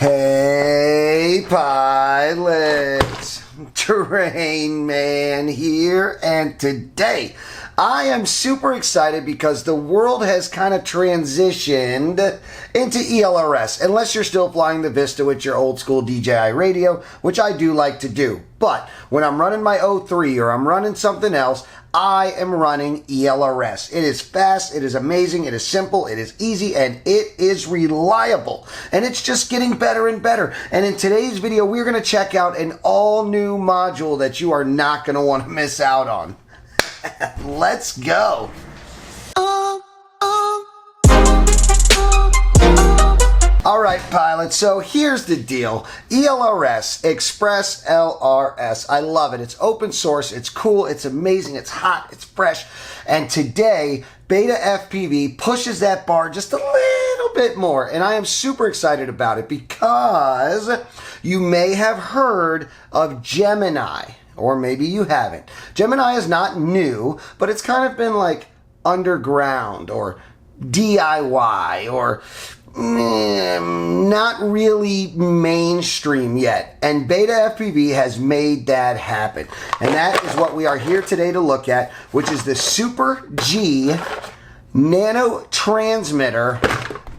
Hey pilots, Terrain Man here, and today I am super excited because the world has kind of transitioned into ELRS, unless you're still flying the Vista with your old school DJI radio, which I do like to do. But when I'm running my 03 or I'm running something else, I am running ELRS. It is fast, it is amazing, it is simple, it is easy, and it is reliable. And it's just getting better and better. And in today's video, we're going to check out an all-new module that you are not going to want to miss out on. Let's go. Alright pilots, so here's the deal. ELRS, ExpressLRS. I love it. It's open source, it's cool, it's amazing, it's hot, it's fresh. And today, BetaFPV pushes that bar just a little bit more. And I am super excited about it because you may have heard of Gemini. Or maybe you haven't. Gemini is not new, but it's kind of been like underground or DIY or not really mainstream yet. And BetaFPV has made that happen. And that is what we are here today to look at, which is the SuperG Nano Transmitter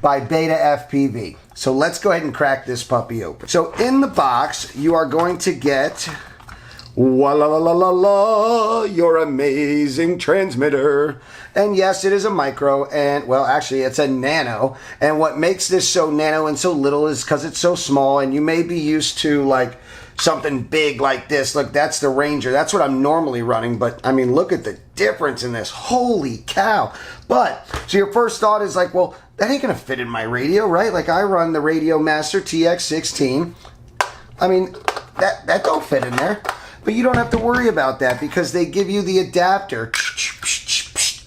by BetaFPV. So let's go ahead and crack this puppy open. So in the box, you are going to get la your amazing transmitter. And yes, it is a micro, and well, actually it's a nano. And what makes this so nano and so little is because it's so small, and you may be used to like something big like this. Look, that's the Ranger. That's what I'm normally running, but I mean, look at the difference in this. Holy cow. But, so your first thought is like, well, that ain't gonna fit in my radio, right? Like I run the Radio Master TX16. I mean, that don't fit in there. But you don't have to worry about that because they give you the adapter.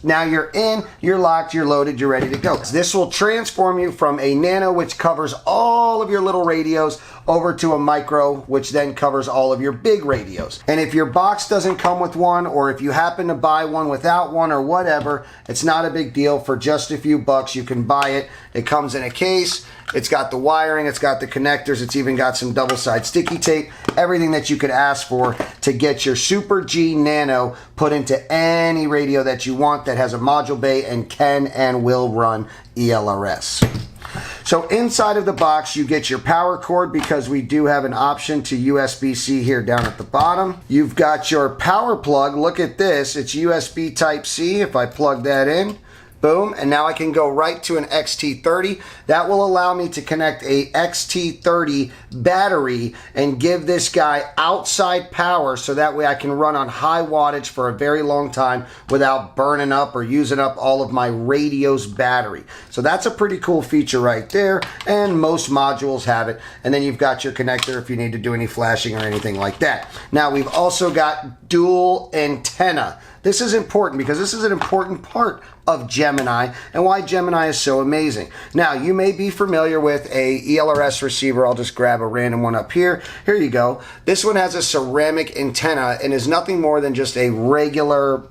Now you're in, you're locked, you're loaded, you're ready to go. This will transform you from a nano, which covers all of your little radios, over to a micro, which then covers all of your big radios. And if your box doesn't come with one, or if you happen to buy one without one or whatever, it's not a big deal. For just a few bucks, you can buy it. It comes in a case. It's got the wiring, it's got the connectors, it's even got some double-side sticky tape, everything that you could ask for to get your SuperG Nano put into any radio that you want that has a module bay and can and will run ELRS. So inside of the box, you get your power cord because we do have an option to USB-C here down at the bottom. You've got your power plug. Look at this. It's USB Type-C. If I plug that in, boom, and now I can go right to an XT30. That will allow me to connect a XT30 battery and give this guy outside power so that way I can run on high wattage for a very long time without burning up or using up all of my radio's battery. So that's a pretty cool feature right there, and most modules have it. And then you've got your connector if you need to do any flashing or anything like that. Now we've also got dual antenna. This is important because this is an important part of Gemini and why Gemini is so amazing. Now, you may be familiar with a ELRS receiver. I'll just grab a random one up here. Here you go. This one has a ceramic antenna and is nothing more than just a regular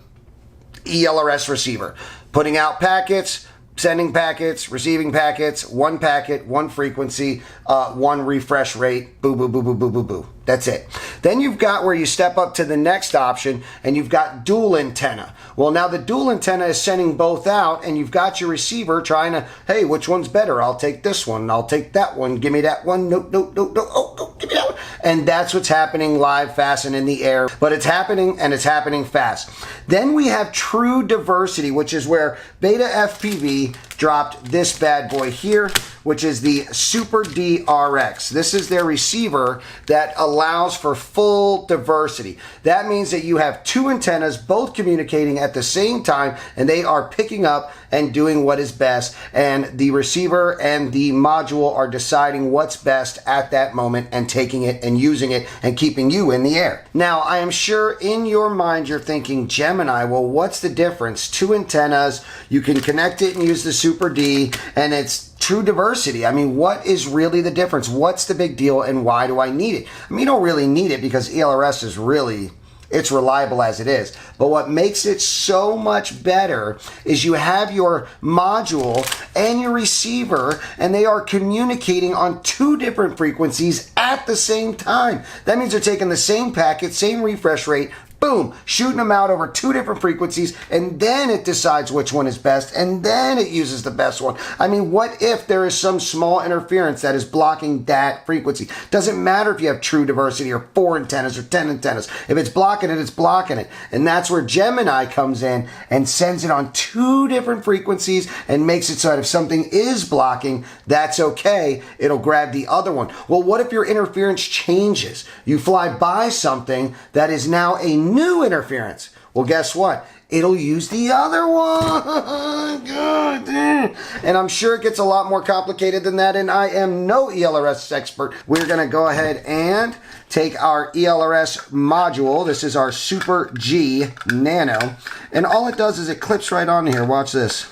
ELRS receiver. Putting out packets, sending packets, receiving packets, one packet, one frequency, one refresh rate, boo, boo, boo, boo, boo, boo, boo. That's it. Then you've got where you step up to the next option and you've got dual antenna. Well, now the dual antenna is sending both out and you've got your receiver trying to, hey, which one's better? I'll take this one. I'll take that one. Give me that one. Nope, nope, nope, nope. Oh, no, give me that one. And that's what's happening live, fast, and in the air. But it's happening and it's happening fast. Then we have true diversity, which is where BetaFPV dropped this bad boy here, which is the SuperD RX. This is their receiver that allows for full diversity. That means that you have two antennas both communicating at the same time and they are picking up and doing what is best, and the receiver and the module are deciding what's best at that moment and taking it and using it and keeping you in the air. Now, I am sure in your mind you're thinking, Gemini, well, what's the difference? Two antennas, you can connect it and use the SuperD, and it's true diversity. I mean, what is really the difference? What's the big deal and why do I need it? I mean, you don't really need it because ELRS is really it's reliable as it is. But what makes it so much better is you have your module and your receiver, and they are communicating on 2 different frequencies at the same time. That means they're taking the same packet, same refresh rate, boom, shooting them out over 2 different frequencies, and then it decides which one is best, and then it uses the best one. I mean, what if there is some small interference that is blocking that frequency? Doesn't matter if you have true diversity or 4 antennas or 10 antennas. If it's blocking it, it's blocking it. And that's where Gemini comes in and sends it on 2 different frequencies and makes it so that if something is blocking, that's okay. It'll grab the other one. Well, what if your interference changes? You fly by something that is now a new interference. Well, guess what? It'll use the other one. God damn. And I'm sure it gets a lot more complicated than that, and I am no ELRS expert. We're going to go ahead and take our ELRS module. This is our SuperG Nano, and all it does is it clips right on here. Watch this.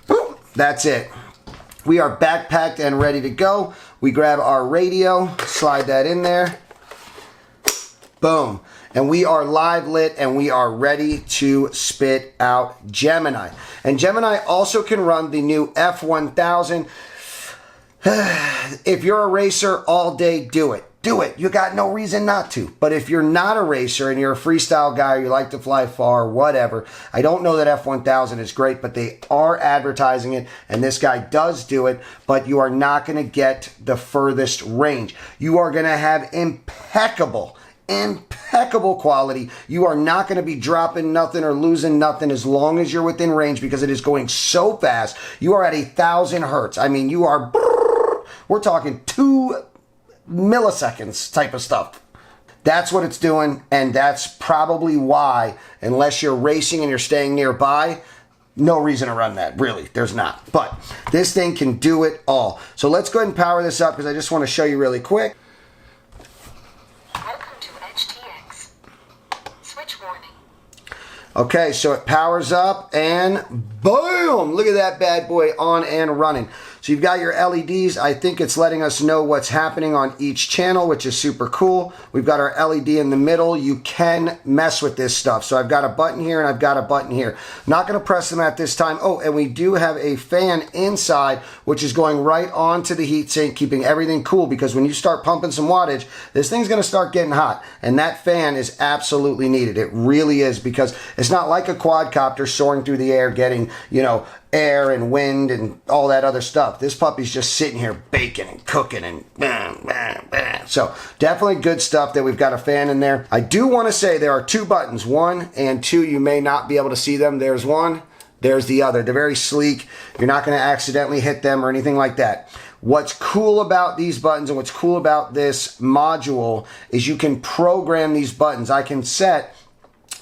Boom. That's it. We are backpacked and ready to go. We grab our radio, slide that in there. Boom. And we are live lit and we are ready to spit out Gemini. And Gemini also can run the new F1000. If you're a racer all day, do it. Do it. You got no reason not to. But if you're not a racer and you're a freestyle guy, or you like to fly far, whatever. I don't know that F1000 is great, but they are advertising it, and this guy does do it, but you are not going to get the furthest range. You are going to have impeccable quality. You are not going to be dropping nothing or losing nothing as long as you're within range, because it is going so fast. You are at 1,000 hertz. I mean, you are, we're talking 2 milliseconds type of stuff. That's what it's doing, and that's probably why, unless you're racing and you're staying nearby, no reason to run that, really. There's not. But this thing can do it all. So let's go ahead and power this up, because I just want to show you really quick. Okay, so it powers up and boom! Look at that bad boy on and running. So you've got your LEDs. I think it's letting us know what's happening on each channel, which is super cool. We've got our LED in the middle. You can mess with this stuff. So I've got a button here and I've got a button here. Not going to press them at this time. Oh, and we do have a fan inside, which is going right onto the heatsink, keeping everything cool, because when you start pumping some wattage, this thing's going to start getting hot. And that fan is absolutely needed. It really is, because it's not like a quadcopter soaring through the air getting, you know, air and wind and all that other stuff. This puppy's just sitting here baking and cooking and bam, bam, bam. So definitely good stuff that we've got a fan in there. I do want to say there are 2 buttons, 1 and 2. You may not be able to see them. There's one, there's the other. They're very sleek. You're not going to accidentally hit them or anything like that. What's cool about these buttons and what's cool about this module is you can program these buttons. I can set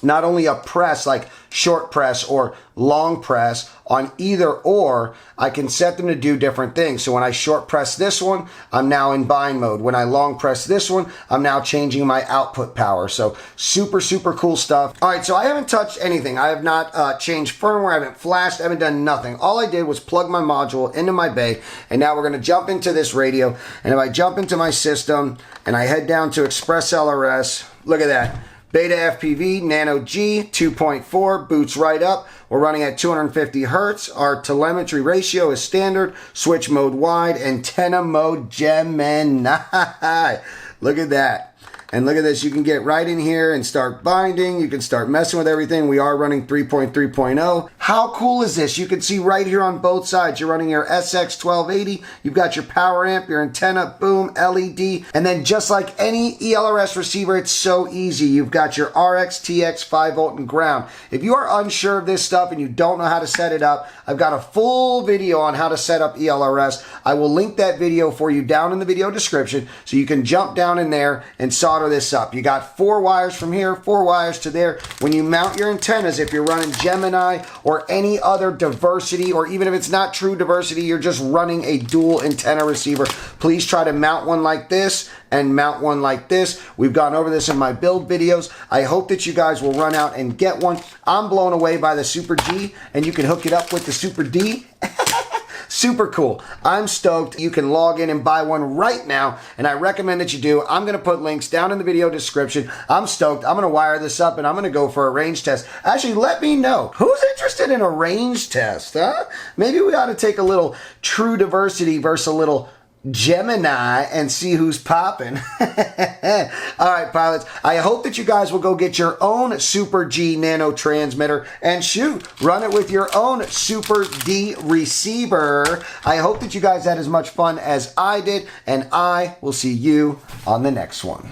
not only a press, like short press or long press on either or, I can set them to do different things. So when I short press this one, I'm now in bind mode. When I long press this one, I'm now changing my output power. So super, super cool stuff. All right, so I haven't touched anything. I have not changed firmware. I haven't flashed. I haven't done nothing. All I did was plug my module into my bay, and now we're going to jump into this radio. And if I jump into my system and I head down to ExpressLRS, look at that. BetaFPV Nano G 2.4 boots right up. We're running at 250 hertz. Our telemetry ratio is standard. Switch mode wide. Antenna mode Gemini. Look at that. And look at this. You can get right in here and start binding. You can start messing with everything. We are running 3.3.0. How cool is this? You can see right here on both sides. You're running your SX1280. You've got your power amp, your antenna, boom, LED. And then just like any ELRS receiver, it's so easy. You've got your RX, TX, 5 volt, and ground. If you are unsure of this stuff and you don't know how to set it up, I've got a full video on how to set up ELRS. I will link that video for you down in the video description, so you can jump down in there and solder this up. You got 4 wires from here, 4 wires to there. When you mount your antennas, if you're running Gemini or any other diversity, or even if it's not true diversity, you're just running a dual antenna receiver, please try to mount one like this and mount one like this. We've gone over this in my build videos. I hope that you guys will run out and get one. I'm blown away by the SuperG, and you can hook it up with the SuperD. Super cool. I'm stoked. You can log in and buy one right now, and I recommend that you do. I'm going to put links down in the video description. I'm stoked. I'm going to wire this up, and I'm going to go for a range test. Actually, let me know. Who's interested in a range test, huh? Maybe we ought to take a little True Diversity versus a little Gemini and see who's popping. All right, pilots, I hope that you guys will go get your own SuperG nano transmitter and shoot, run it with your own SuperD receiver. I hope that you guys had as much fun as I did, and I will see you on the next one.